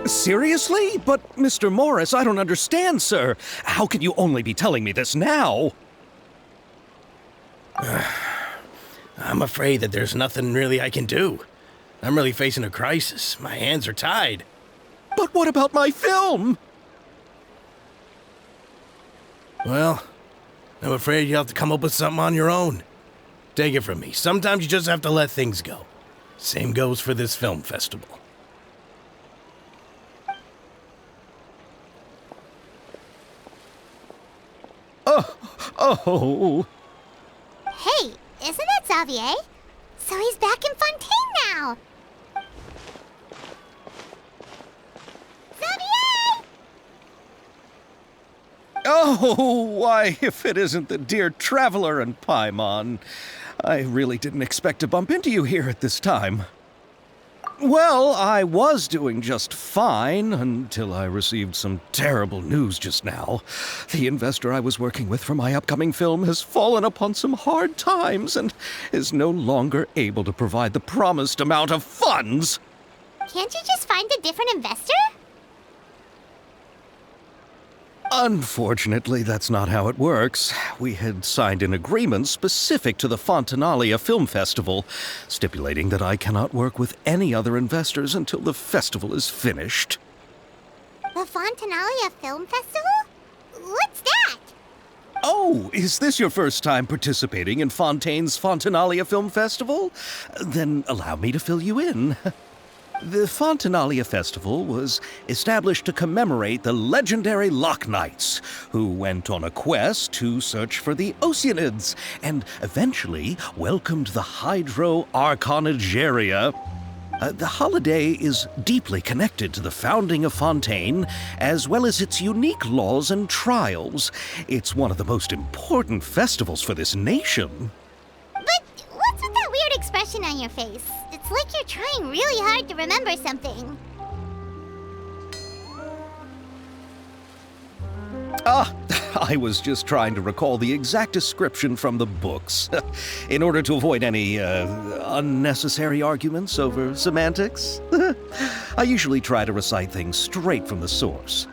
Seriously? But, Mr. Morris, I don't understand, sir. How can you only be telling me this now? I'm afraid that there's nothing really I can do. I'm really facing a crisis. My hands are tied. But what about my film? Well, I'm afraid you'll have to come up with something on your own. Take it from me. Sometimes you just have to let things go. Same goes for this film festival. Oh. Hey, isn't that Xavier? So he's back in Fontaine now. Xavier! Oh, why, if it isn't the dear Traveler and Paimon. I really didn't expect to bump into you here at this time. Well, I was doing just fine until I received some terrible news just now. The investor I was working with for my upcoming film has fallen upon some hard times and is no longer able to provide the promised amount of funds. Can't you just find a different investor? Unfortunately, that's not how it works. We had signed an agreement specific to the Fontanalia Film Festival, stipulating that I cannot work with any other investors until the festival is finished. The Fontanalia Film Festival? What's that? Oh, is this your first time participating in Fontaine's Fontanalia Film Festival? Then allow me to fill you in. The Fontanalia Festival was established to commemorate the legendary Loch Knights, who went on a quest to search for the Oceanids and eventually welcomed the Hydro-Archonigeria. The holiday is deeply connected to the founding of Fontaine, as well as its unique laws and trials. It's one of the most important festivals for this nation. But what's with that weird expression on your face? It's like you're trying really hard to remember something. I was just trying to recall the exact description from the books, in order to avoid any unnecessary arguments over semantics. I usually try to recite things straight from the source.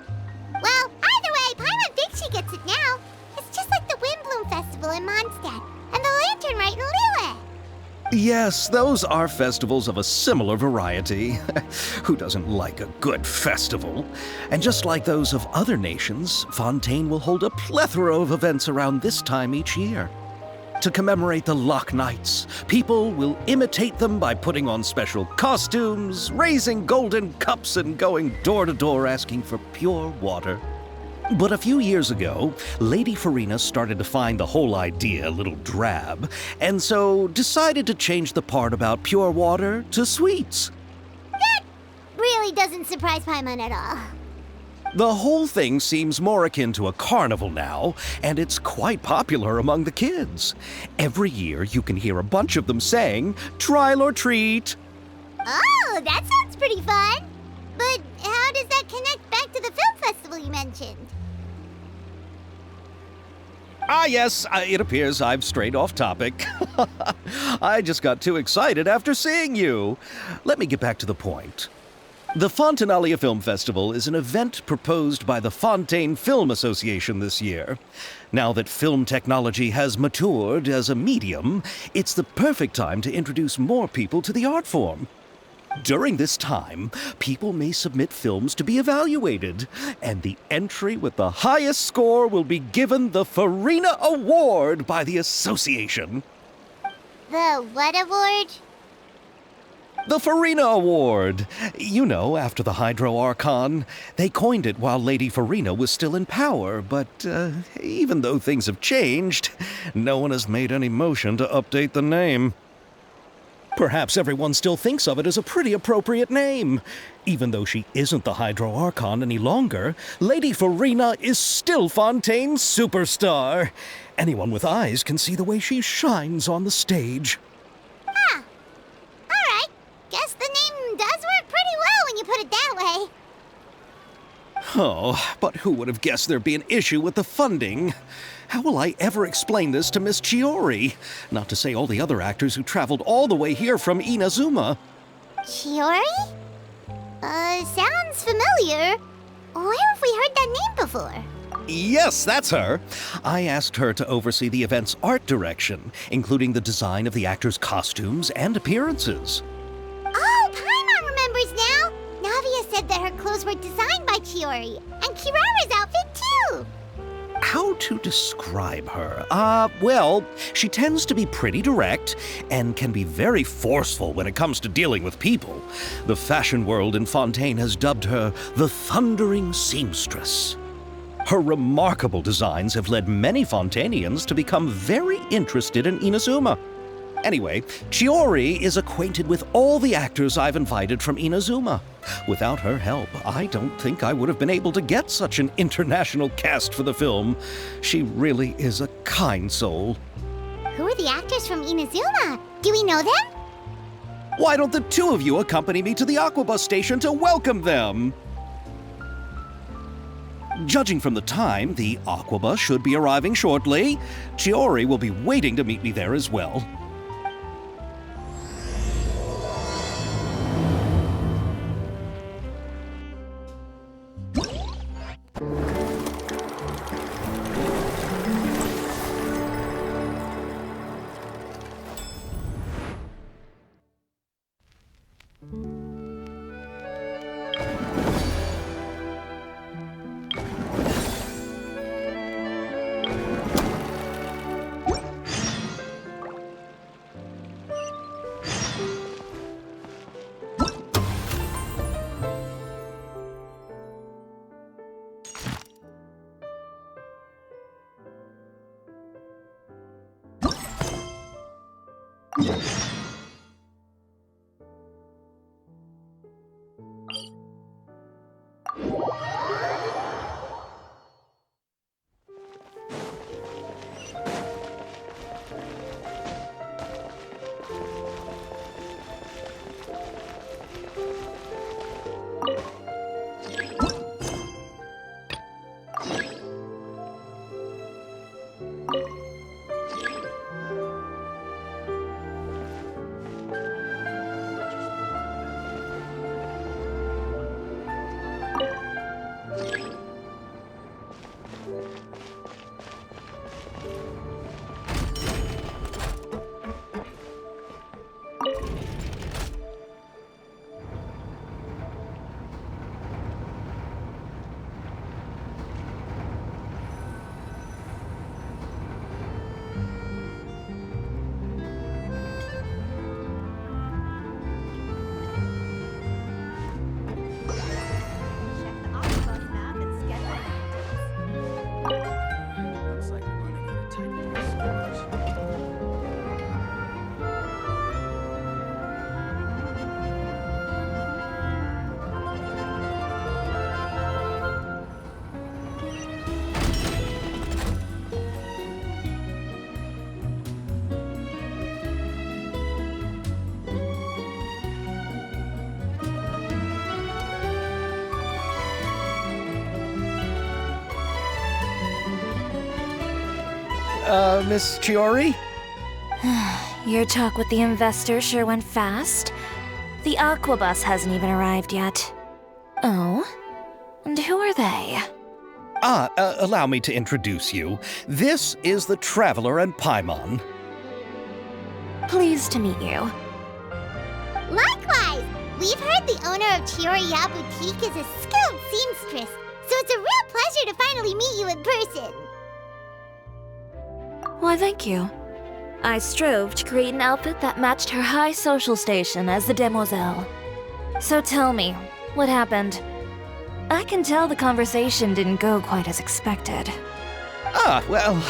Well, either way, Paimon thinks she gets it now. It's just like the Windbloom Festival in Mondstadt, and the Lantern Rite in Lille. Yes, those are festivals of a similar variety. Who doesn't like a good festival? And just like those of other nations, Fontaine will hold a plethora of events around this time each year. To commemorate the Loch Knights, people will imitate them by putting on special costumes, raising golden cups, and going door to door asking for pure water. But a few years ago, Lady Farina started to find the whole idea a little drab, and so decided to change the part about pure water to sweets. That really doesn't surprise Paimon at all. The whole thing seems more akin to a carnival now, and it's quite popular among the kids. Every year you can hear a bunch of them saying, "Trial or treat." Oh, that sounds pretty fun. But how does that connect back to the film festival you mentioned? Yes, it appears I've strayed off topic. I just got too excited after seeing you. Let me get back to the point. The Fontanalia Film Festival is an event proposed by the Fontaine Film Association this year. Now that film technology has matured as a medium, it's the perfect time to introduce more people to the art form. During this time, people may submit films to be evaluated, and the entry with the highest score will be given the Farina Award by the association. The what award? The Farina Award. You know, after the Hydro-Archon. They coined it while Lady Farina was still in power, but even though things have changed, no one has made any motion to update the name. Perhaps everyone still thinks of it as a pretty appropriate name. Even though she isn't the Hydro-Archon any longer, Lady Farina is still Fontaine's superstar. Anyone with eyes can see the way she shines on the stage. Huh. All right. Guess the name does work pretty well when you put it that way. Oh, but who would have guessed there'd be an issue with the funding? How will I ever explain this to Miss Chiori? Not to say all the other actors who traveled all the way here from Inazuma. Chiori? Sounds familiar. Where have we heard that name before? Yes, that's her. I asked her to oversee the event's art direction, including the design of the actors' costumes and appearances. Oh, Paimon remembers now! Navia said that her clothes were designed by Chiori, and Kirara's outfit too! How to describe her? Well, she tends to be pretty direct and can be very forceful when it comes to dealing with people. The fashion world in Fontaine has dubbed her the Thundering Seamstress. Her remarkable designs have led many Fontainians to become very interested in Inazuma. Anyway, Chiori is acquainted with all the actors I've invited from Inazuma. Without her help, I don't think I would have been able to get such an international cast for the film. She really is a kind soul. Who are the actors from Inazuma? Do we know them? Why don't the two of you accompany me to the Aquabus station to welcome them? Judging from the time, the Aquabus should be arriving shortly. Chiori will be waiting to meet me there as well. Miss Chiori? Your talk with the investor sure went fast. The Aquabus hasn't even arrived yet. Oh? And who are they? Allow me to introduce you. This is the Traveler and Paimon. Pleased to meet you. Likewise! We've heard the owner of Chioriya Boutique is a skilled seamstress, so it's a real pleasure to finally meet you in person. Why, thank you. I strove to create an outfit that matched her high social station as the demoiselle. So tell me, what happened? I can tell the conversation didn't go quite as expected. Well,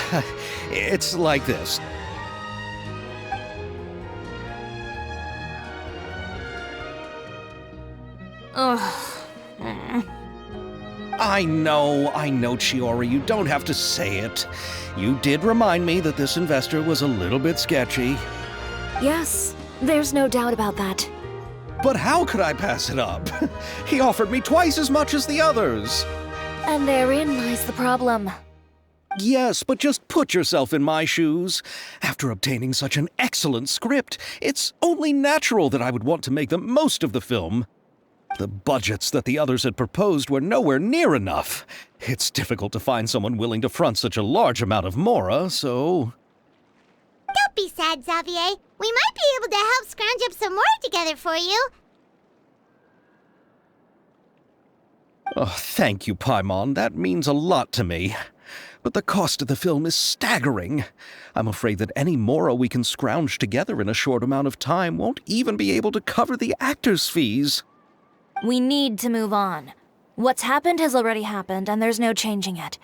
it's like this. I know, Chiori, you don't have to say it. You did remind me that this investor was a little bit sketchy. Yes, there's no doubt about that. But how could I pass it up? He offered me twice as much as the others. And therein lies the problem. Yes, but just put yourself in my shoes. After obtaining such an excellent script, it's only natural that I would want to make the most of the film. The budgets that the others had proposed were nowhere near enough. It's difficult to find someone willing to front such a large amount of mora, so... Don't be sad, Xavier. We might be able to help scrounge up some more together for you. Oh, thank you, Paimon. That means a lot to me. But the cost of the film is staggering. I'm afraid that any mora we can scrounge together in a short amount of time won't even be able to cover the actors' fees. We need to move on. What's happened has already happened, and there's no changing it.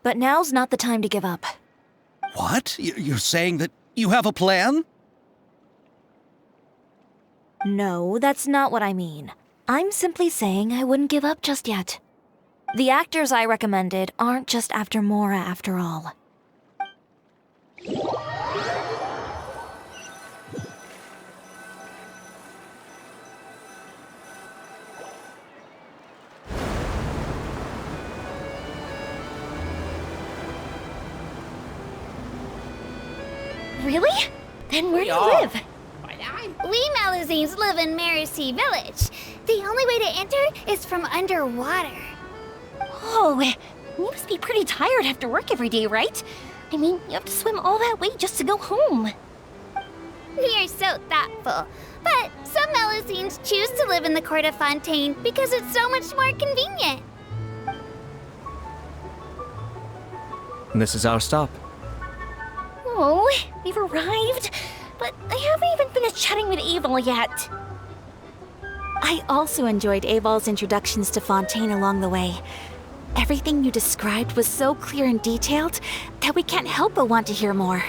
But now's not the time to give up. What? You're saying that you have a plan? No, that's not what I mean. I'm simply saying I wouldn't give up just yet. The actors I recommended aren't just after mora after all. Really? Then where do you live? We Melusines live in Marcy Village. The only way to enter is from underwater. Oh, you must be pretty tired after work every day, right? I mean, you have to swim all that way just to go home. You're so thoughtful. But some Melusines choose to live in the court of Fontaine because it's so much more convenient. This is our stop. Oh, we've arrived. But I haven't even finished chatting with Aval yet. I also enjoyed Aval's introductions to Fontaine along the way. Everything you described was so clear and detailed that we can't help but want to hear more.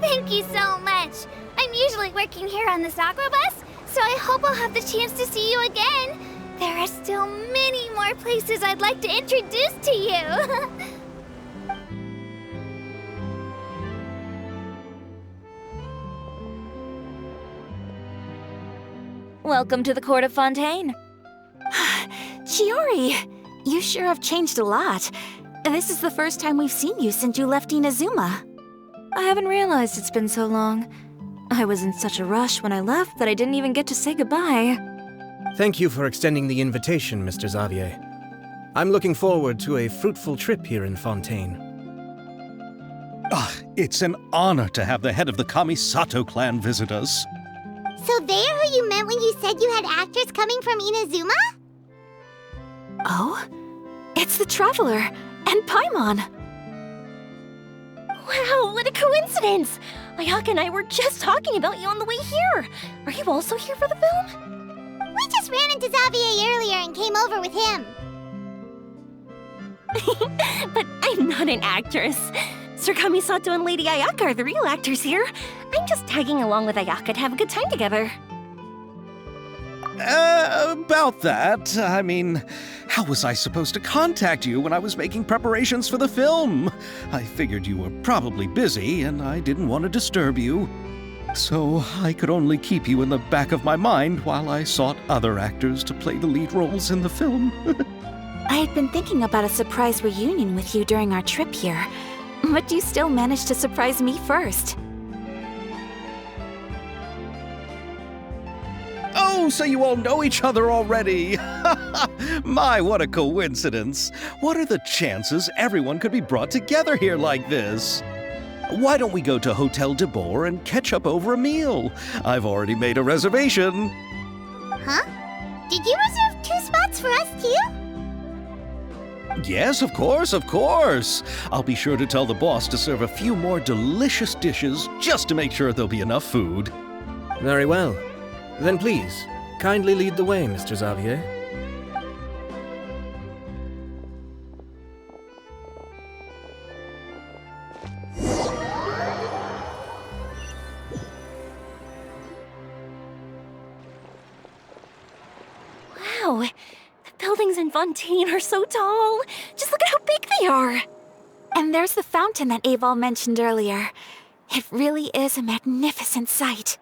Thank you so much. I'm usually working here on the Sakura bus, so I hope I'll have the chance to see you again. There are still many more places I'd like to introduce to you. Welcome to the court of Fontaine. Chiori, you sure have changed a lot. This is the first time we've seen you since you left Inazuma. I haven't realized it's been so long. I was in such a rush when I left that I didn't even get to say goodbye. Thank you for extending the invitation, Mr. Xavier. I'm looking forward to a fruitful trip here in Fontaine. It's an honor to have the head of the Kamisato clan visit us. So they're who you meant when you said you had actors coming from Inazuma? Oh? It's the Traveler and Paimon. Wow, what a coincidence! Ayaka and I were just talking about you on the way here. Are you also here for the film? We just ran into Xavier earlier and came over with him. But I'm not an actress. Sir Kamisato and Lady Ayaka are the real actors here. I'm just tagging along with Ayaka to have a good time together. About that, I mean, how was I supposed to contact you when I was making preparations for the film? I figured you were probably busy, and I didn't want to disturb you. So I could only keep you in the back of my mind while I sought other actors to play the lead roles in the film. I had been thinking about a surprise reunion with you during our trip here, but you still managed to surprise me first. Oh, so you all know each other already! My, what a coincidence! What are the chances everyone could be brought together here like this? Why don't we go to Hotel de Boer and catch up over a meal? I've already made a reservation. Huh? Did you reserve 2 spots for us too? Yes, of course, of course. I'll be sure to tell the boss to serve a few more delicious dishes just to make sure there'll be enough food. Very well. Then please, kindly lead the way, Mr. Xavier. Wow, the buildings in Fontaine are so tall. Just look at how big they are. And there's the fountain that Aval mentioned earlier. It really is a magnificent sight.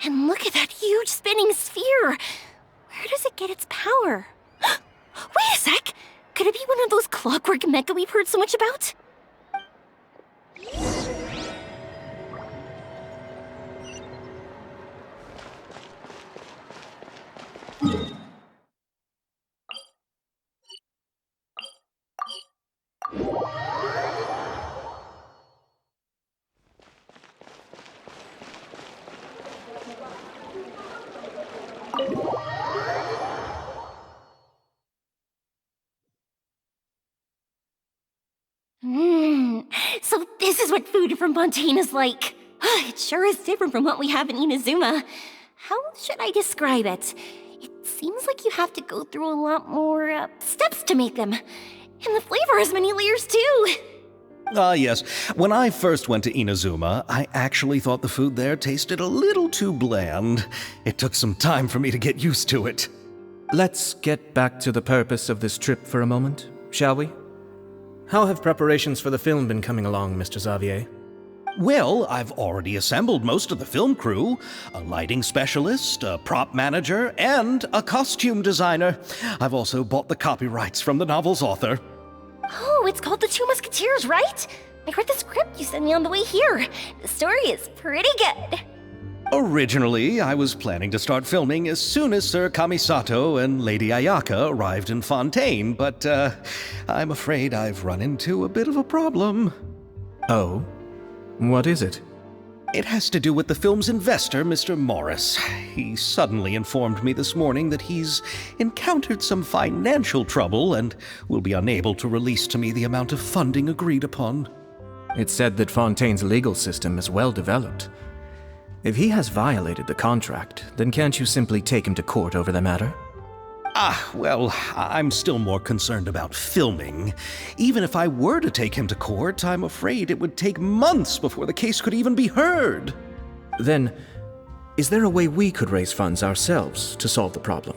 And look at that huge spinning sphere! Where does it get its power? Wait a sec! Could it be one of those clockwork mecha we've heard so much about? So this is what food from Fontaine is like. It sure is different from what we have in Inazuma. How should I describe it? It seems like you have to go through a lot more steps to make them. And the flavor has many layers too. Yes. When I first went to Inazuma, I actually thought the food there tasted a little too bland. It took some time for me to get used to it. Let's get back to the purpose of this trip for a moment, shall we? How have preparations for the film been coming along, Mr. Xavier? Well, I've already assembled most of the film crew, a lighting specialist, a prop manager, and a costume designer. I've also bought the copyrights from the novel's author. Oh, it's called The Two Musketeers, right? I read the script you sent me on the way here. The story is pretty good. Originally, I was planning to start filming as soon as Sir Kamisato and Lady Ayaka arrived in Fontaine, but I'm afraid I've run into a bit of a problem. Oh? What is it? It has to do with the film's investor, Mr. Morris. He suddenly informed me this morning that he's encountered some financial trouble and will be unable to release to me the amount of funding agreed upon. It's said that Fontaine's legal system is well developed. If he has violated the contract, then can't you simply take him to court over the matter? Well, I'm still more concerned about filming. Even if I were to take him to court, I'm afraid it would take months before the case could even be heard. Then, is there a way we could raise funds ourselves to solve the problem?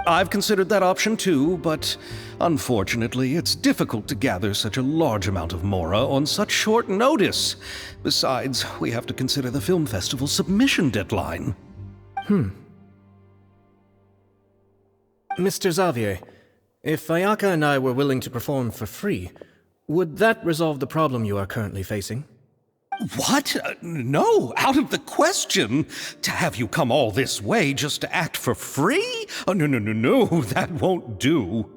I've considered that option too, but unfortunately, it's difficult to gather such a large amount of mora on such short notice. Besides, we have to consider the film festival's submission deadline. Mr. Xavier, if Ayaka and I were willing to perform for free, would that resolve the problem you are currently facing? What? No, out of the question. To have you come all this way just to act for free? Oh, no, that won't do.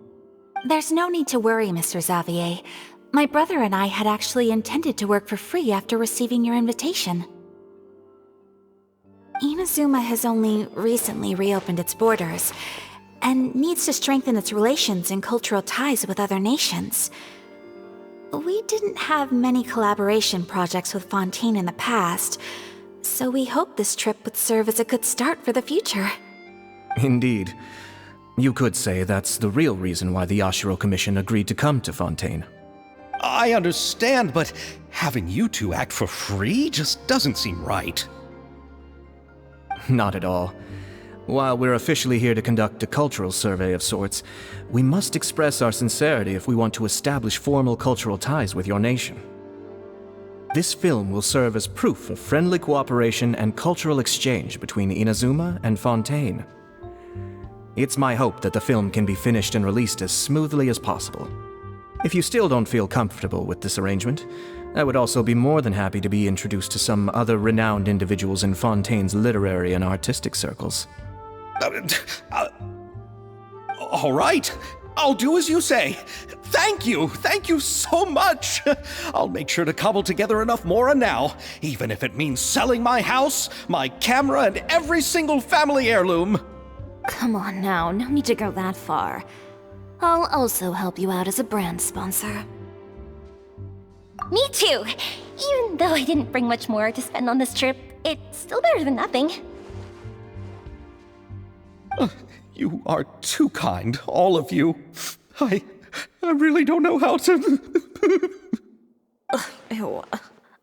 There's no need to worry, Mr. Xavier. My brother and I had actually intended to work for free after receiving your invitation. Inazuma has only recently reopened its borders, and needs to strengthen its relations and cultural ties with other nations. We didn't have many collaboration projects with Fontaine in the past, so we hoped this trip would serve as a good start for the future. Indeed. You could say that's the real reason why the Yashiro Commission agreed to come to Fontaine. I understand, but having you two act for free just doesn't seem right. Not at all. While we're officially here to conduct a cultural survey of sorts, we must express our sincerity if we want to establish formal cultural ties with your nation. This film will serve as proof of friendly cooperation and cultural exchange between Inazuma and Fontaine. It's my hope that the film can be finished and released as smoothly as possible. If you still don't feel comfortable with this arrangement, I would also be more than happy to be introduced to some other renowned individuals in Fontaine's literary and artistic circles. All right, I'll do as you say. Thank you so much. I'll make sure to cobble together enough mora now, even if it means selling my house, my camera, and every single family heirloom. Come on now, no need to go that far. I'll also help you out as a brand sponsor. Me too! Even though I didn't bring much more to spend on this trip, it's still better than nothing. You are too kind, all of you. I really don't know how to... Ew.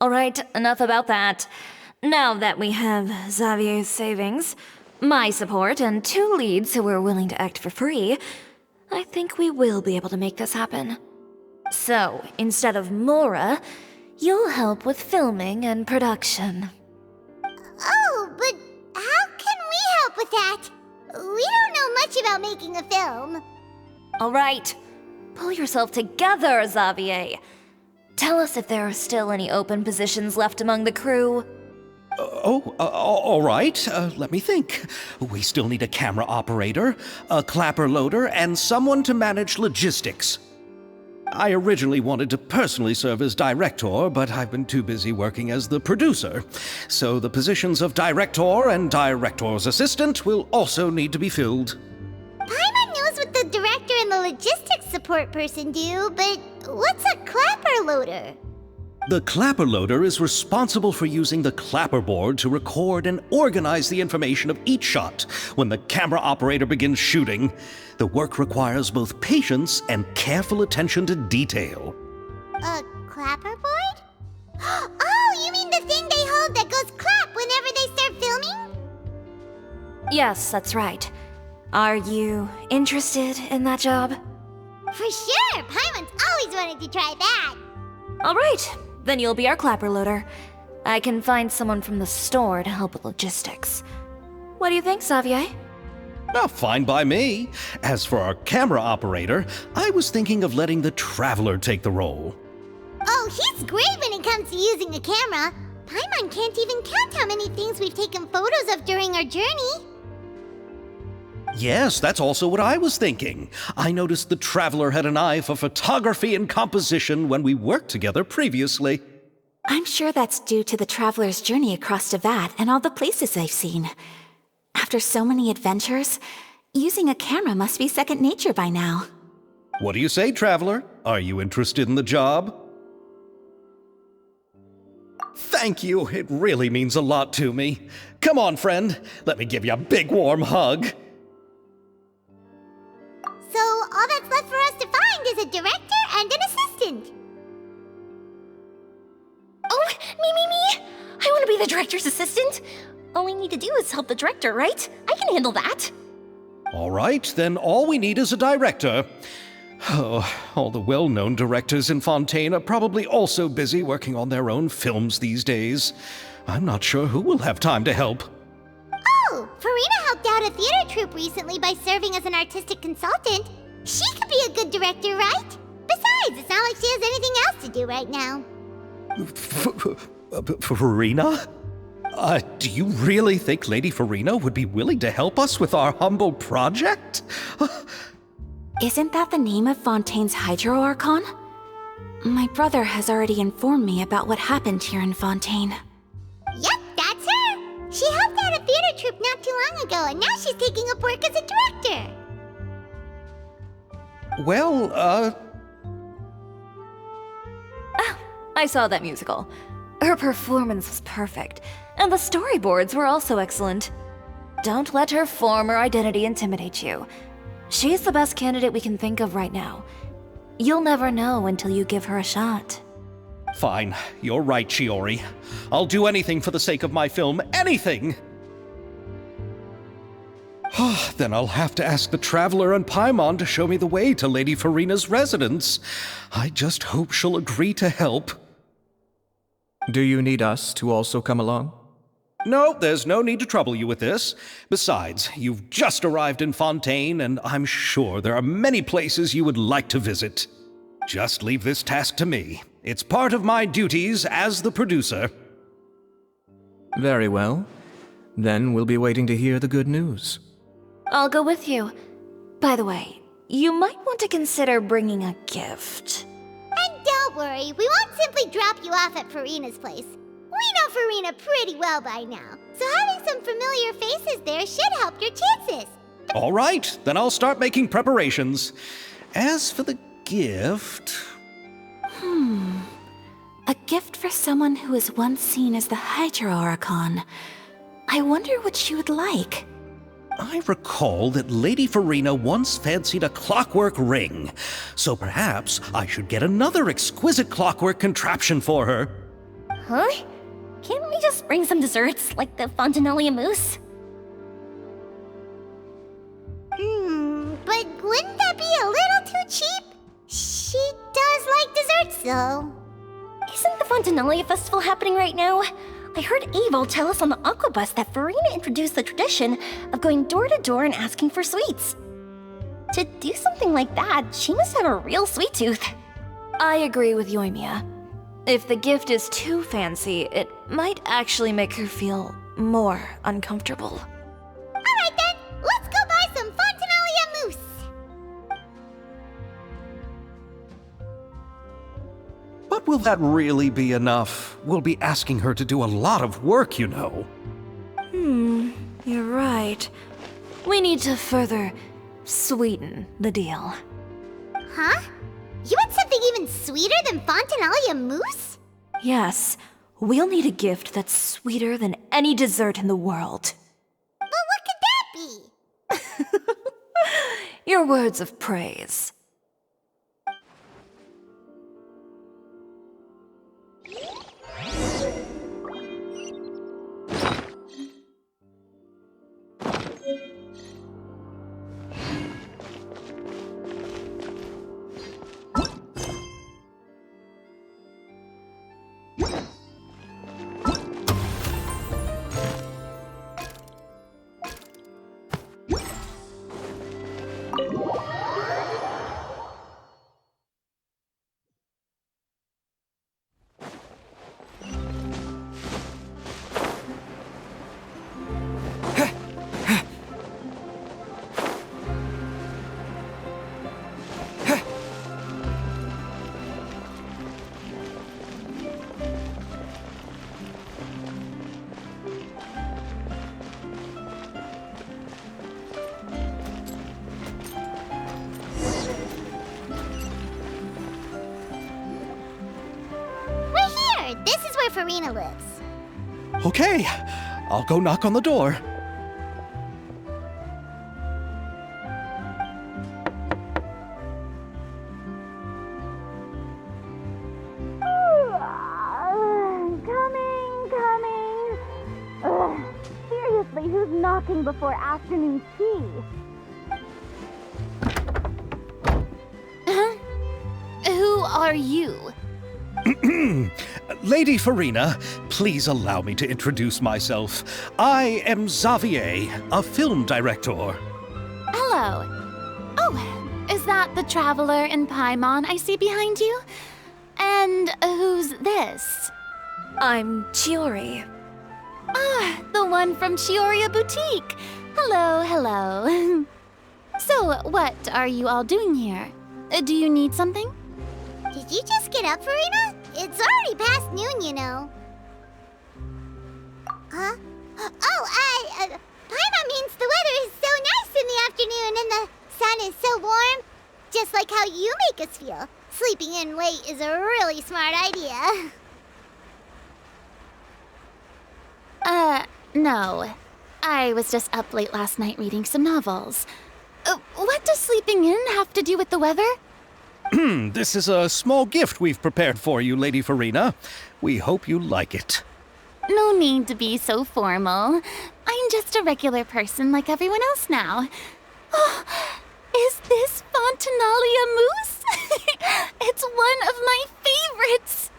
All right, enough about that. Now that we have Xavier's savings, my support, and 2 leads who are willing to act for free, I think we will be able to make this happen. So, instead of mora, you'll help with filming and production. Oh, but how can we help with that? We don't know much about making a film. All right. Pull yourself together, Xavier. Tell us if there are still any open positions left among the crew. All right. Let me think. We still need a camera operator, a clapper loader, and someone to manage logistics. I originally wanted to personally serve as director, but I've been too busy working as the producer. So the positions of director and director's assistant will also need to be filled. Paimon knows what the director and the logistics support person do, but what's a clapper loader? The clapper loader is responsible for using the clapper board to record and organize the information of each shot when the camera operator begins shooting. The work requires both patience and careful attention to detail. A clapper board? Oh, you mean the thing they hold that goes clap whenever they start filming? Yes, that's right. Are you interested in that job? For sure! Paimon's always wanted to try that! All right, then you'll be our clapper loader. I can find someone from the store to help with logistics. What do you think, Xavier? Oh, fine by me. As for our camera operator, I was thinking of letting the Traveler take the role. Oh, he's great when it comes to using a camera. Paimon can't even count how many things we've taken photos of during our journey. Yes, that's also what I was thinking. I noticed the Traveler had an eye for photography and composition when we worked together previously. I'm sure that's due to the traveler's journey across Devat and all the places they've seen. After so many adventures, using a camera must be second nature by now. What do you say, Traveler? Are you interested in the job? Thank you. It really means a lot to me. Come on, friend. Let me give you a big warm hug. So all that's left for us to find is a director and an assistant. Oh, me! I want to be the director's assistant. All we need to do is help the director, right? I can handle that. All right, then all we need is a director. Oh, all the well-known directors in Fontaine are probably also busy working on their own films these days. I'm not sure who will have time to help. Oh, Farina helped out a theater troupe recently by serving as an artistic consultant. She could be a good director, right? Besides, it's not like she has anything else to do right now. Farina? Do you really think Lady Farina would be willing to help us with our humble project? Isn't that the name of Fontaine's Hydro Archon? My brother has already informed me about what happened here in Fontaine. Yep, that's her. She helped out a theater troupe not too long ago, and now she's taking up work as a director. Well, I saw that musical. Her performance was perfect, and the storyboards were also excellent. Don't let her former identity intimidate you. She's the best candidate we can think of right now. You'll never know until you give her a shot. fine. You're right, Chiori. I'll do anything for the sake of my film. Anything! Then I'll have to ask the Traveler and Paimon to show me the way to Lady Farina's residence. I just hope she'll agree to help. Do you need us to also come along? No, there's no need to trouble you with this. Besides, you've just arrived in Fontaine, and I'm sure there are many places you would like to visit. Just leave this task to me. It's part of my duties as the producer. Very well. Then we'll be waiting to hear the good news. I'll go with you. By the way, you might want to consider bringing a gift. And don't worry, we won't simply drop you off at Farina's place. We know Farina pretty well by now, so having some familiar faces there should help your chances. All right, then I'll start making preparations. As for the gift... A gift for someone who was once seen as the Hydro Archon. I wonder what she would like. I recall that Lady Farina once fancied a clockwork ring, so perhaps I should get another exquisite clockwork contraption for her. Huh? Can't we just bring some desserts, like the Fontanellia mousse? But wouldn't that be a little too cheap? She does like desserts, though. Isn't the Fontanellia festival happening right now? I heard Abel tell us on the Aquabus that Farina introduced the tradition of going door to door and asking for sweets. To do something like that, she must have a real sweet tooth. I agree with Yoimiya. If the gift is too fancy, it might actually make her feel more uncomfortable. Alright then, let's go buy some Fontinalia mousse! But will that really be enough? We'll be asking her to do a lot of work, you know. You're right. We need to further sweeten the deal. Huh? You want something even sweeter than Fontinalia mousse? Yes, we'll need a gift that's sweeter than any dessert in the world. Well, what could that be? Your words of praise. This is where Farina lives. Okay, I'll go knock on the door. Coming. Ugh, seriously, who's knocking before afternoon tea? Who are you? Lady Farina, please allow me to introduce myself. I am Xavier, a film director. Hello. Oh, is that the traveler in Paimon I see behind you? And who's this? I'm Chiori. Ah, the one from Chioria Boutique. Hello. So, what are you all doing here? Do you need something? Did you just get up, Farina? It's already past noon, you know. Huh? Paimon means the weather is so nice in the afternoon and the sun is so warm. Just like how you make us feel. Sleeping in late is a really smart idea. No. I was just up late last night reading some novels. What does sleeping in have to do with the weather? This is a small gift we've prepared for you, Lady Farina. We hope you like it. No need to be so formal. I'm just a regular person like everyone else now. Oh, is this Fontinalia mousse? It's one of my favorites.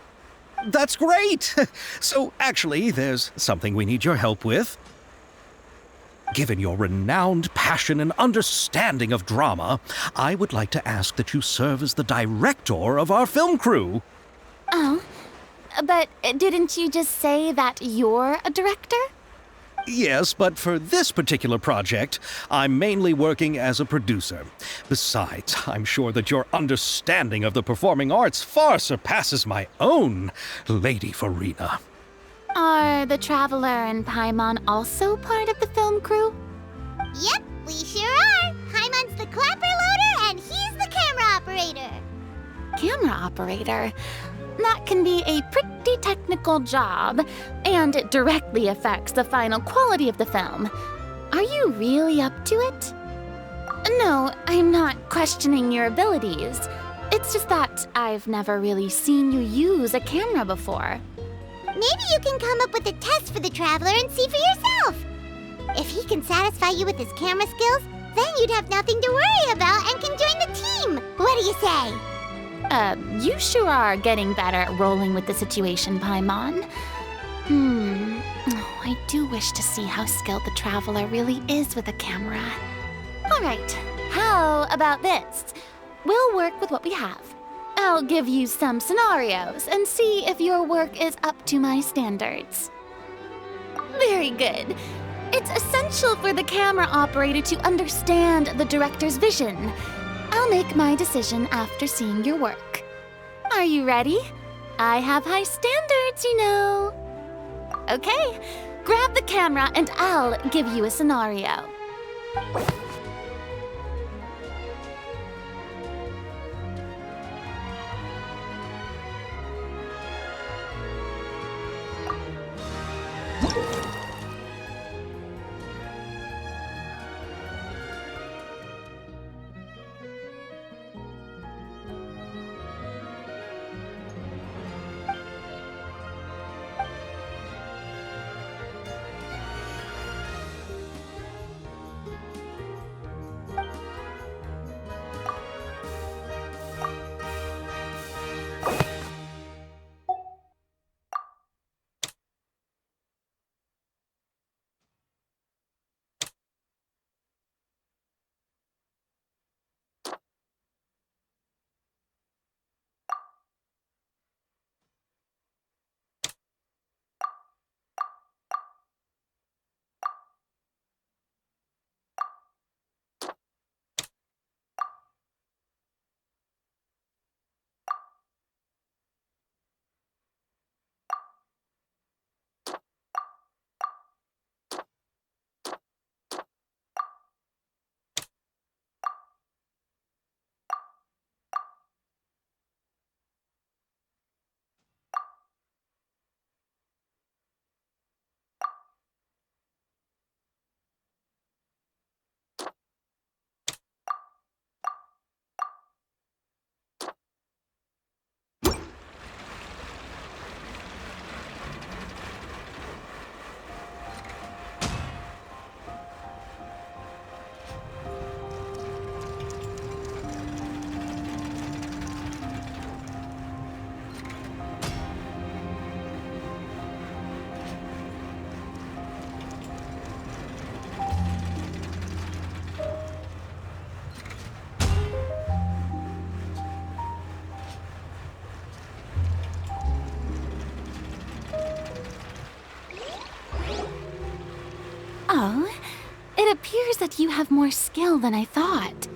That's great! So, actually, there's something we need your help with. Given your renowned passion and understanding of drama, I would like to ask that you serve as the director of our film crew. Oh, but didn't you just say that you're a director? Yes, but for this particular project, I'm mainly working as a producer. Besides, I'm sure that your understanding of the performing arts far surpasses my own, Lady Farina. Are the Traveler and Paimon also part of the film crew? Yep, we sure are. Paimon's the clapper loader and he's the camera operator. Camera operator? That can be a pretty technical job, and it directly affects the final quality of the film. Are you really up to it? No, I'm not questioning your abilities. It's just that I've never really seen you use a camera before. Maybe you can come up with a test for the Traveler and see for yourself. If he can satisfy you with his camera skills, then you'd have nothing to worry about and can join the team. What do you say? You sure are getting better at rolling with the situation, Paimon. Oh, I do wish to see how skilled the Traveler really is with a camera. All right, How about this? We'll work with what we have. I'll give you some scenarios and see if your work is up to my standards. Very good. It's essential for the camera operator to understand the director's vision. I'll make my decision after seeing your work. Are you ready? I have high standards, you know. Okay, grab the camera and I'll give you a scenario. Oh, it appears that you have more skill than I thought.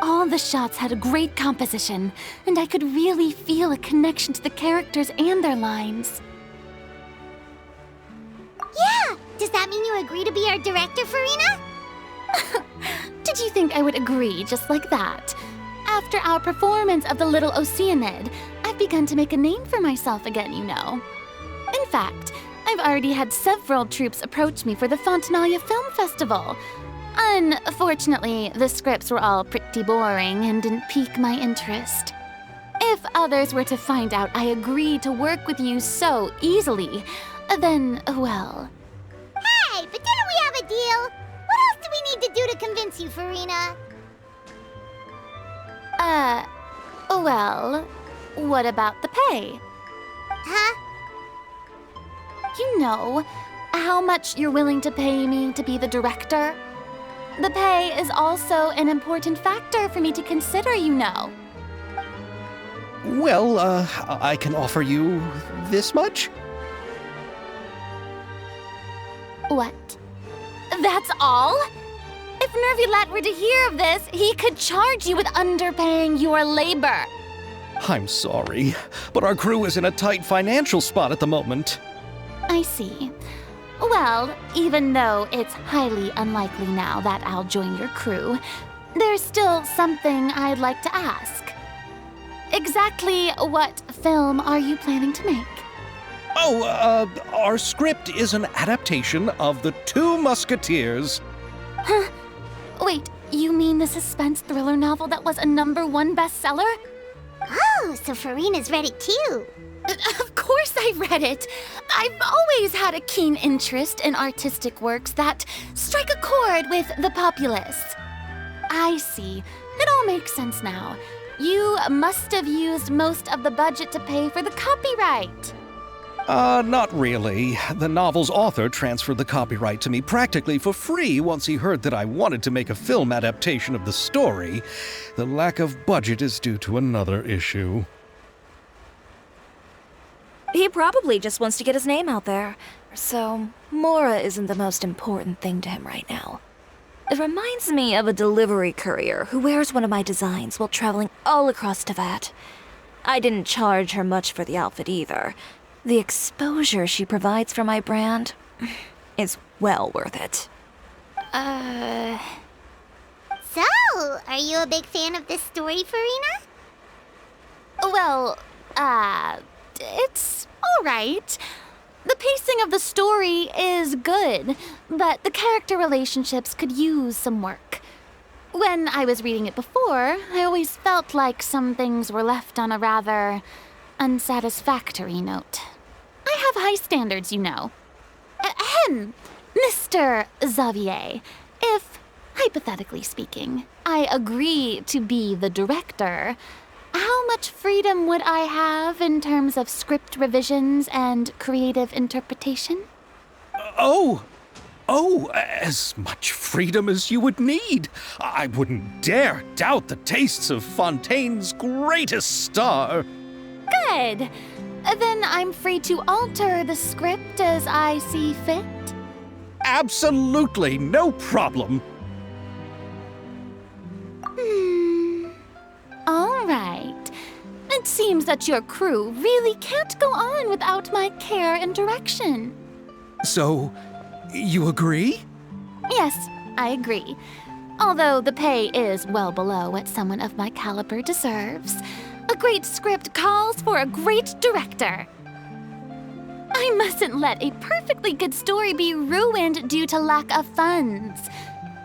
All the shots had a great composition, and I could really feel a connection to the characters and their lines. Yeah! Does that mean you agree to be our director, Farina? Did you think I would agree just like that? After our performance of The Little Oceanid, I've begun to make a name for myself again, you know. In fact, I've already had several troupes approach me for the Fontanalia Film Festival. Unfortunately, the scripts were all pretty boring and didn't pique my interest. If others were to find out I agreed to work with you so easily, then, well... Hey, but didn't we have a deal? What else do we need to do to convince you, Farina? Well, what about the pay? Huh? You know, how much you're willing to pay me to be the director? The pay is also an important factor for me to consider, you know. Well, I can offer you this much? What? That's all? If Nervilat were to hear of this, he could charge you with underpaying your labor. I'm sorry, but our crew is in a tight financial spot at the moment. I see. Well, even though it's highly unlikely now that I'll join your crew, there's still something I'd like to ask. Exactly what film are you planning to make? Oh, our script is an adaptation of The Two Musketeers. Huh? Wait, you mean the suspense thriller novel that was a #1 bestseller? Oh, so Farina's read it too. Of course I read it. I've always had a keen interest in artistic works that strike a chord with the populace. I see. It all makes sense now. You must have used most of the budget to pay for the copyright. Not really. The novel's author transferred the copyright to me practically for free once he heard that I wanted to make a film adaptation of the story. The lack of budget is due to another issue. He probably just wants to get his name out there. So, Mora isn't the most important thing to him right now. It reminds me of a delivery courier who wears one of my designs while traveling all across Teyvat. I didn't charge her much for the outfit either. The exposure she provides for my brand is well worth it. So, are you a big fan of this story, Farina? Well, it's alright. The pacing of the story is good, but the character relationships could use some work. When I was reading it before, I always felt like some things were left on a rather unsatisfactory note. I have high standards, you know. Ahem, Mr. Xavier, if, hypothetically speaking, I agree to be the director, how much freedom would I have in terms of script revisions and creative interpretation? As much freedom as you would need. I wouldn't dare doubt the tastes of Fontaine's greatest star. Good. Then I'm free to alter the script as I see fit. Absolutely, no problem. All right. It seems that your crew really can't go on without my care and direction. So, you agree? Yes, I agree. Although the pay is well below what someone of my caliber deserves. A great script calls for a great director. I mustn't let a perfectly good story be ruined due to lack of funds.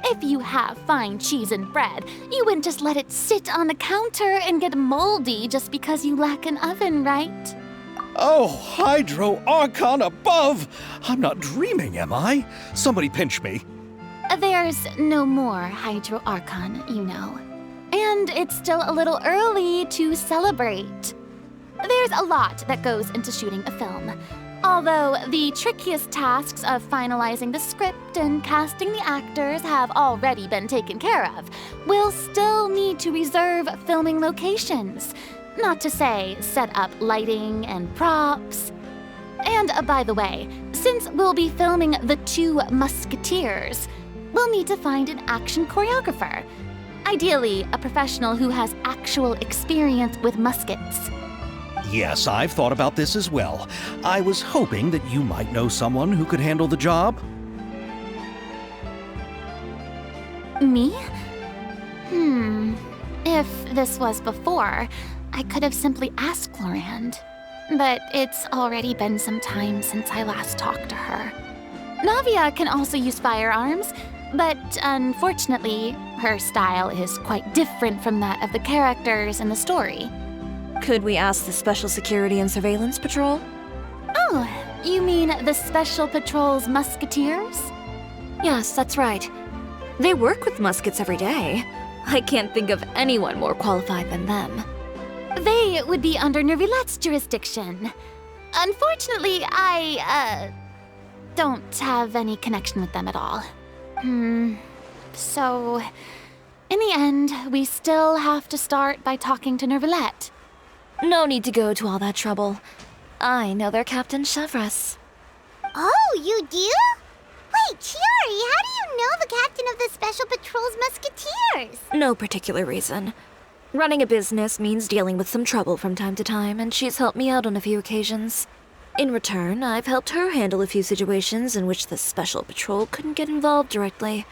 If you have fine cheese and bread, you wouldn't just let it sit on the counter and get moldy just because you lack an oven, right? Oh, Hydro Archon above! I'm not dreaming, am I? Somebody pinch me. There's no more Hydro Archon, you know. And it's still a little early to celebrate. There's a lot that goes into shooting a film. Although the trickiest tasks of finalizing the script and casting the actors have already been taken care of, we'll still need to reserve filming locations. Not to say set up lighting and props. And by the way, since we'll be filming The Two Musketeers, we'll need to find an action choreographer. Ideally, a professional who has actual experience with muskets. Yes, I've thought about this as well. I was hoping that you might know someone who could handle the job. Me? If this was before, I could have simply asked Florand. But it's already been some time since I last talked to her. Navia can also use firearms, but unfortunately, her style is quite different from that of the characters in the story. Could we ask the Special Security and Surveillance Patrol? Oh, you mean the Special Patrol's Musketeers? Yes, that's right. They work with muskets every day. I can't think of anyone more qualified than them. They would be under Nervilette's jurisdiction. Unfortunately, I, don't have any connection with them at all. So, in the end, we still have to start by talking to Nervilette. No need to go to all that trouble. I know their Captain Chevres. Oh, you do? Wait, Chiari, how do you know the captain of the Special Patrol's Musketeers? No particular reason. Running a business means dealing with some trouble from time to time, and she's helped me out on a few occasions. In return, I've helped her handle a few situations in which the Special Patrol couldn't get involved directly.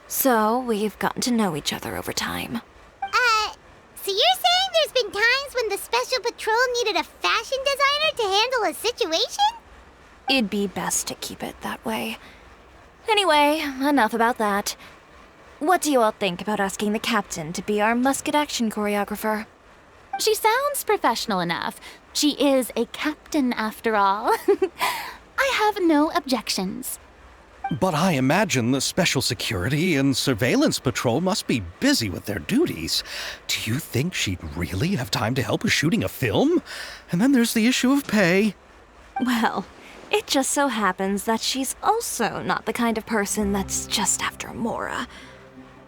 So, we've gotten to know each other over time. So you're saying there's been times when the Special Patrol needed a fashion designer to handle a situation? It'd be best to keep it that way. Anyway, enough about that. What do you all think about asking the captain to be our musket action choreographer? She sounds professional enough. She is a captain, after all. I have no objections. But I imagine the Special Security and Surveillance Patrol must be busy with their duties. Do you think she'd really have time to help with shooting a film? And then there's the issue of pay. Well, it just so happens that she's also not the kind of person that's just after Mora.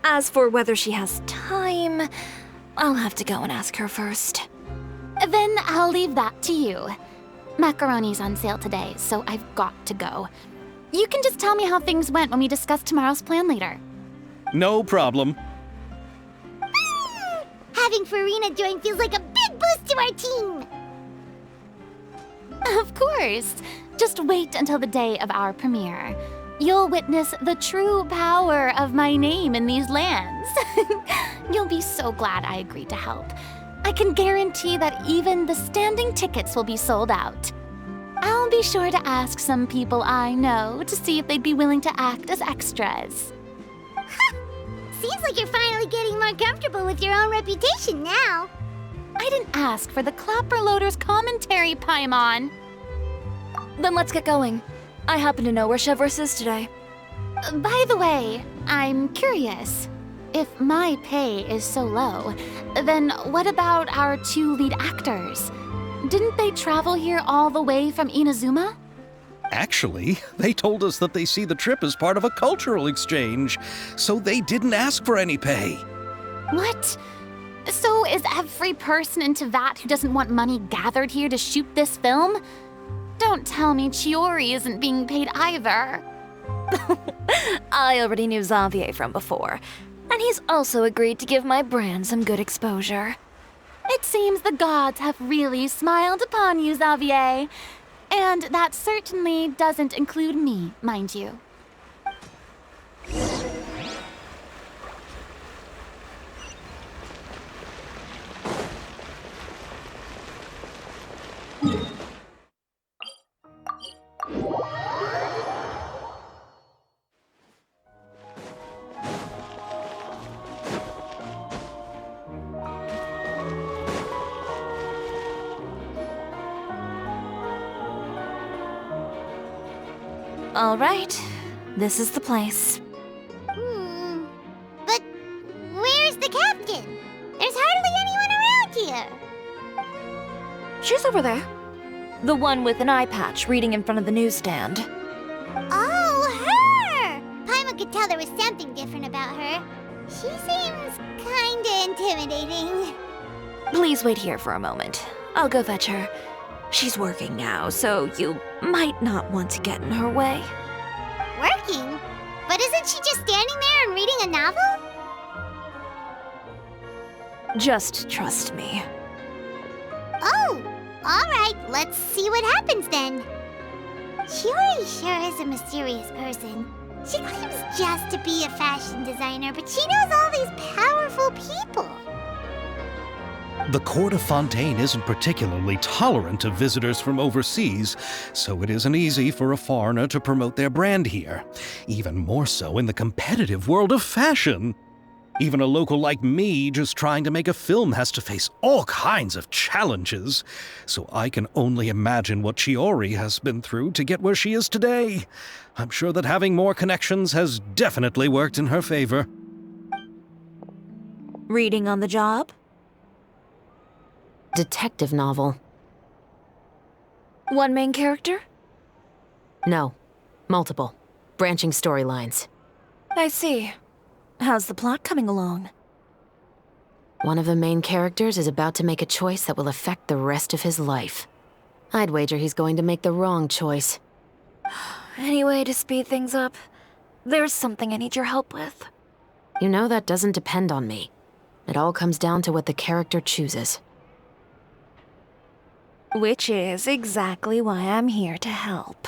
As for whether she has time, I'll have to go and ask her first. Then I'll leave that to you. Macaroni's on sale today, so I've got to go. You can just tell me how things went when we discuss tomorrow's plan later. No problem. Having Farina join feels like a big boost to our team! Of course. Just wait until the day of our premiere. You'll witness the true power of my name in these lands. You'll be so glad I agreed to help. I can guarantee that even the standing tickets will be sold out. I'll be sure to ask some people I know to see if they'd be willing to act as extras. Seems like you're finally getting more comfortable with your own reputation now. I didn't ask for the Clapperloader's commentary, Paimon. Then let's get going. I happen to know where Chevreuse is today. By the way, I'm curious. If my pay is so low, then what about our 2 lead actors? Didn't they travel here all the way from Inazuma? Actually, they told us that they see the trip as part of a cultural exchange, so they didn't ask for any pay. What? So is every person in Teyvat who doesn't want money gathered here to shoot this film? Don't tell me Chiori isn't being paid either. I already knew Xavier from before, and he's also agreed to give my brand some good exposure. It seems the gods have really smiled upon you, Xavier. And that certainly doesn't include me, mind you. All right, this is the place. But where's the captain? There's hardly anyone around here. She's over there. The one with an eye patch reading in front of the newsstand. Oh, her! Paimon could tell there was something different about her. She seems kinda intimidating. Please wait here for a moment. I'll go fetch her. She's working now, so you might not want to get in her way. Working? But isn't she just standing there and reading a novel? Just trust me. Oh, alright, let's see what happens then. Chiori sure is a mysterious person. She claims just to be a fashion designer, but she knows all these powerful people. The court of Fontaine isn't particularly tolerant of visitors from overseas, so it isn't easy for a foreigner to promote their brand here. Even more so in the competitive world of fashion. Even a local like me just trying to make a film has to face all kinds of challenges, so I can only imagine what Chiori has been through to get where she is today. I'm sure that having more connections has definitely worked in her favor. Reading on the job? Detective novel. One main character? No. Multiple. Branching storylines. I see. How's the plot coming along? One of the main characters is about to make a choice that will affect the rest of his life. I'd wager he's going to make the wrong choice. Any way to speed things up? There's something I need your help with. You know that doesn't depend on me. It all comes down to what the character chooses. Which is exactly why I'm here to help.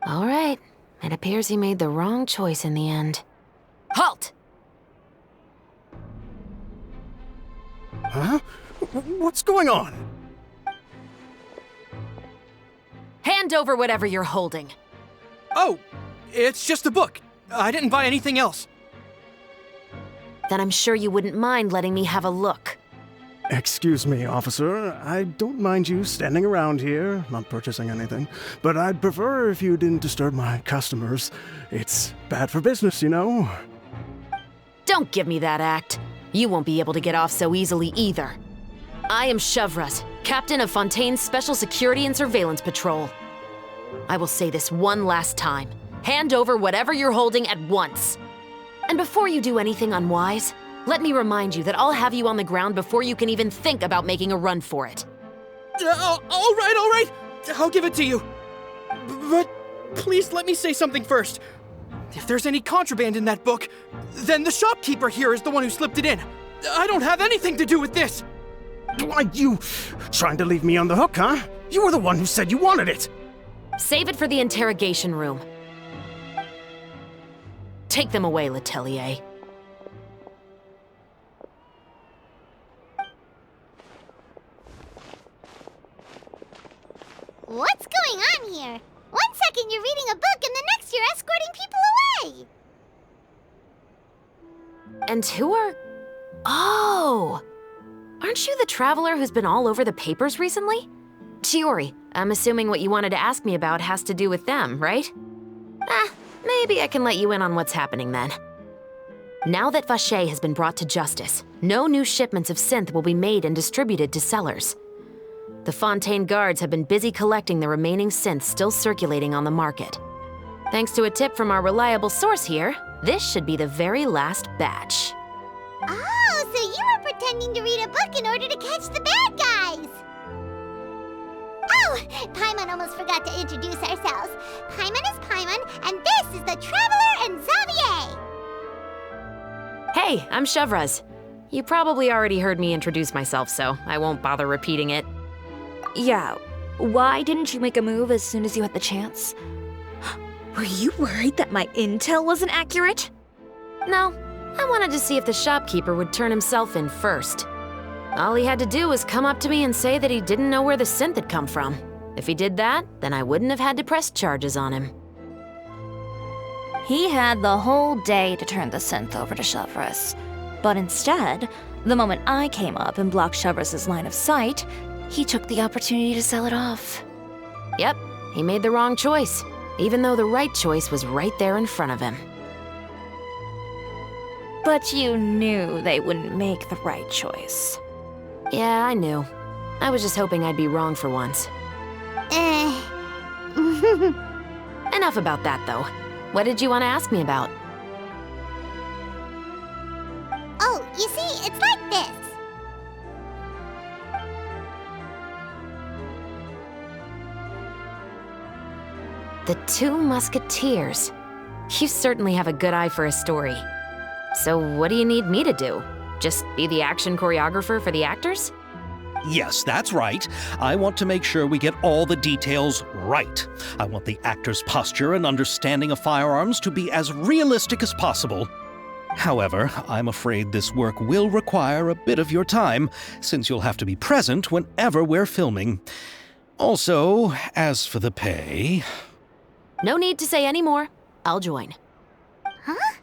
All right. It appears he made the wrong choice in the end. Halt! Huh? What's going on? Hand over whatever you're holding. Oh, it's just a book. I didn't buy anything else. Then I'm sure you wouldn't mind letting me have a look. Excuse me, officer. I don't mind you standing around here, not purchasing anything, but I'd prefer if you didn't disturb my customers. It's bad for business, you know? Don't give me that act. You won't be able to get off so easily either. I am Chevraz, captain of Fontaine's Special Security and Surveillance Patrol. I will say this one last time. Hand over whatever you're holding at once. And before you do anything unwise, let me remind you that I'll have you on the ground before you can even think about making a run for it. All right. I'll give it to you. But please let me say something first. If there's any contraband in that book, then the shopkeeper here is the one who slipped it in. I don't have anything to do with this. Why, you trying to leave me on the hook, huh? You were the one who said you wanted it. Save it for the interrogation room. Take them away, Letelier. What's going on here? 1 second you're reading a book and the next you're escorting people away! And who are... Oh! Aren't you the traveler who's been all over the papers recently? Chiori, I'm assuming what you wanted to ask me about has to do with them, right? Maybe I can let you in on what's happening then. Now that Vacher has been brought to justice, no new shipments of synth will be made and distributed to sellers. The Fontaine guards have been busy collecting the remaining synths still circulating on the market. Thanks to a tip from our reliable source here, this should be the very last batch. Oh, so you were pretending to read a book in order to catch the bad guys! Oh, Paimon almost forgot to introduce ourselves. Paimon is Paimon, and this is the Traveler and Xavier! Hey, I'm Chevraz. You probably already heard me introduce myself, so I won't bother repeating it. Yeah, why didn't you make a move as soon as you had the chance? Were you worried that my intel wasn't accurate? No, I wanted to see if the shopkeeper would turn himself in first. All he had to do was come up to me and say that he didn't know where the synth had come from. If he did that, then I wouldn't have had to press charges on him. He had the whole day to turn the synth over to Chevraz. But instead, the moment I came up and blocked Chevraz's line of sight, he took the opportunity to sell it off. Yep, he made the wrong choice, even though the right choice was right there in front of him. But you knew they wouldn't make the right choice. Yeah, I knew. I was just hoping I'd be wrong for once. Enough about that, though. What did you want to ask me about? Oh, you see, it's like this. The Two Musketeers. You certainly have a good eye for a story. So what do you need me to do? Just be the action choreographer for the actors? Yes, that's right. I want to make sure we get all the details right. I want the actor's posture and understanding of firearms to be as realistic as possible. However, I'm afraid this work will require a bit of your time, since you'll have to be present whenever we're filming. Also, as for the pay... No need to say any more. I'll join. Huh?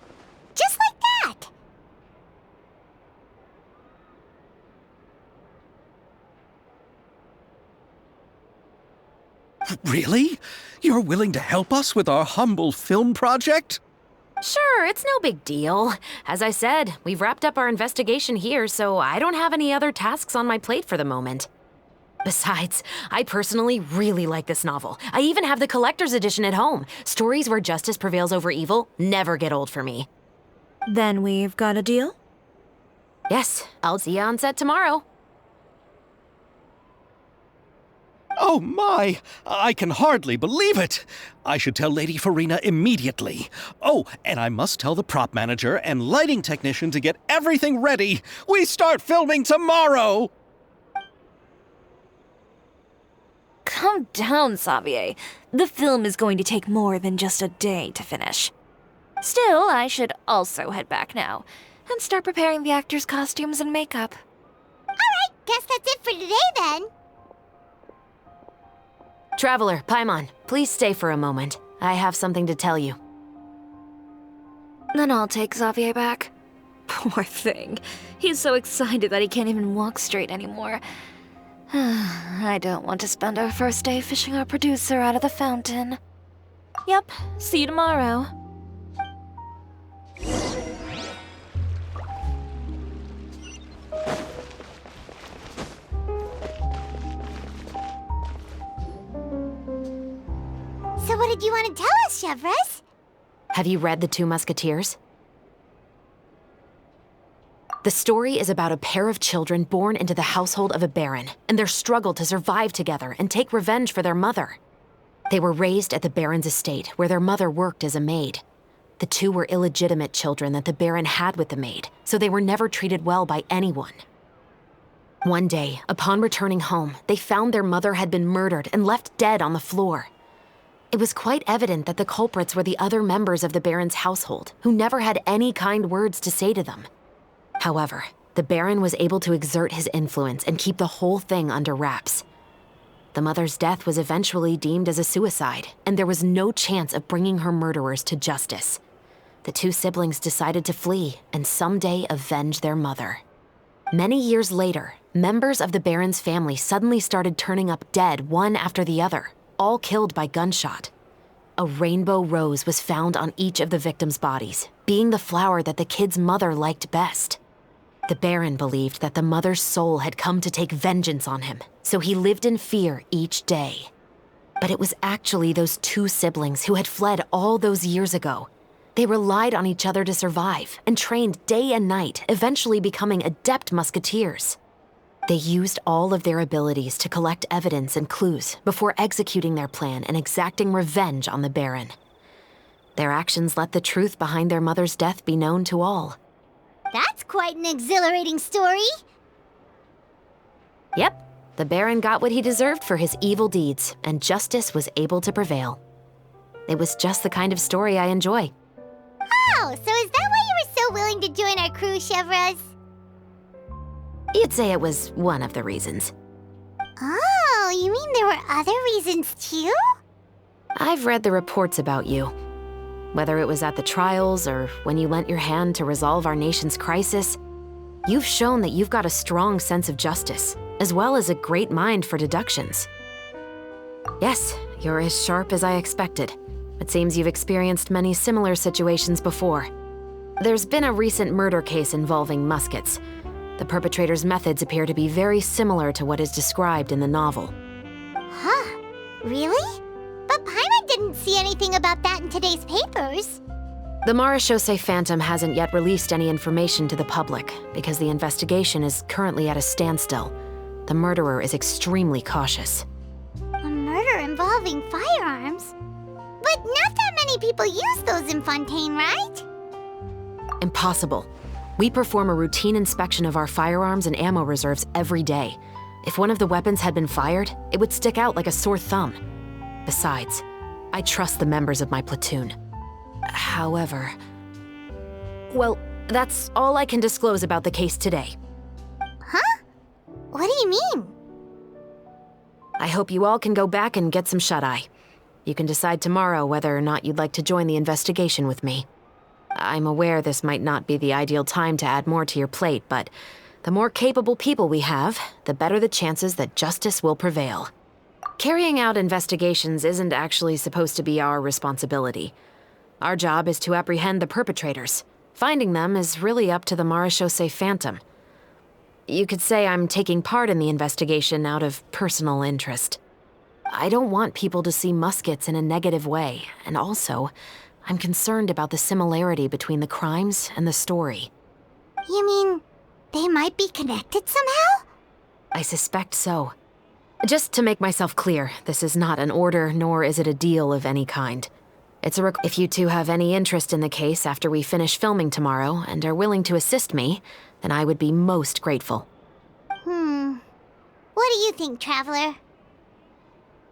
Just like that? Really? You're willing to help us with our humble film project? Sure, it's no big deal. As I said, we've wrapped up our investigation here, so I don't have any other tasks on my plate for the moment. Besides, I personally really like this novel. I even have the collector's edition at home. Stories where justice prevails over evil never get old for me. Then we've got a deal? Yes, I'll see you on set tomorrow. Oh my! I can hardly believe it! I should tell Lady Farina immediately. Oh, and I must tell the prop manager and lighting technician to get everything ready. We start filming tomorrow! Calm down, Xavier. The film is going to take more than just a day to finish. Still, I should also head back now and start preparing the actors' costumes and makeup. Alright, guess that's it for today then. Traveler, Paimon, please stay for a moment. I have something to tell you. Then I'll take Xavier back. Poor thing. He's so excited that he can't even walk straight anymore. I don't want to spend our first day fishing our producer out of the fountain. Yep, see you tomorrow. So what did you want to tell us, Chevres? Have you read The Two Musketeers? The story is about a pair of children born into the household of a baron and their struggle to survive together and take revenge for their mother. They were raised at the baron's estate, where their mother worked as a maid. The two were illegitimate children that the baron had with the maid, so they were never treated well by anyone. One day, upon returning home, they found their mother had been murdered and left dead on the floor. It was quite evident that the culprits were the other members of the baron's household, who never had any kind words to say to them. However, the baron was able to exert his influence and keep the whole thing under wraps. The mother's death was eventually deemed as a suicide, and there was no chance of bringing her murderers to justice. The two siblings decided to flee and someday avenge their mother. Many years later, members of the baron's family suddenly started turning up dead one after the other, all killed by gunshot. A rainbow rose was found on each of the victims' bodies, being the flower that the kid's mother liked best. The baron believed that the mother's soul had come to take vengeance on him, so he lived in fear each day. But it was actually those two siblings who had fled all those years ago. They relied on each other to survive and trained day and night, eventually becoming adept musketeers. They used all of their abilities to collect evidence and clues before executing their plan and exacting revenge on the baron. Their actions let the truth behind their mother's death be known to all. That's quite an exhilarating story. Yep, the baron got what he deserved for his evil deeds, and justice was able to prevail. It was just the kind of story I enjoy. Oh, so is that why you were so willing to join our crew, Chevres? You'd say it was one of the reasons. Oh, you mean there were other reasons too? I've read the reports about you. Whether it was at the trials or when you lent your hand to resolve our nation's crisis, you've shown that you've got a strong sense of justice, as well as a great mind for deductions. Yes, you're as sharp as I expected. It seems you've experienced many similar situations before. There's been a recent murder case involving muskets. The perpetrator's methods appear to be very similar to what is described in the novel. Huh? Really? But Paimon didn't see anything about that in today's papers. The Marechaussee Phantom hasn't yet released any information to the public because the investigation is currently at a standstill. The murderer is extremely cautious. A murder involving firearms? But not that many people use those in Fontaine, right? Impossible. We perform a routine inspection of our firearms and ammo reserves every day. If one of the weapons had been fired, it would stick out like a sore thumb. Besides, I trust the members of my platoon. However... Well, that's all I can disclose about the case today. Huh? What do you mean? I hope you all can go back and get some shut-eye. You can decide tomorrow whether or not you'd like to join the investigation with me. I'm aware this might not be the ideal time to add more to your plate, but the more capable people we have, the better the chances that justice will prevail. Carrying out investigations isn't actually supposed to be our responsibility. Our job is to apprehend the perpetrators. Finding them is really up to the Marechaussee Phantom. You could say I'm taking part in the investigation out of personal interest. I don't want people to see muskets in a negative way, and also, I'm concerned about the similarity between the crimes and the story. You mean they might be connected somehow? I suspect so. Just to make myself clear, this is not an order, nor is it a deal of any kind. It's a if you two have any interest in the case after we finish filming tomorrow and are willing to assist me, then I would be most grateful. What do you think, Traveler?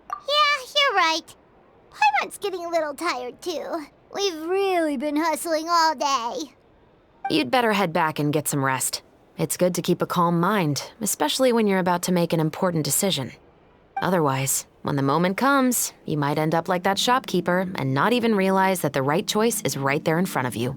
Yeah, you're right. Paimon's getting a little tired, too. We've really been hustling all day. You'd better head back and get some rest. It's good to keep a calm mind, especially when you're about to make an important decision. Otherwise, when the moment comes, you might end up like that shopkeeper and not even realize that the right choice is right there in front of you.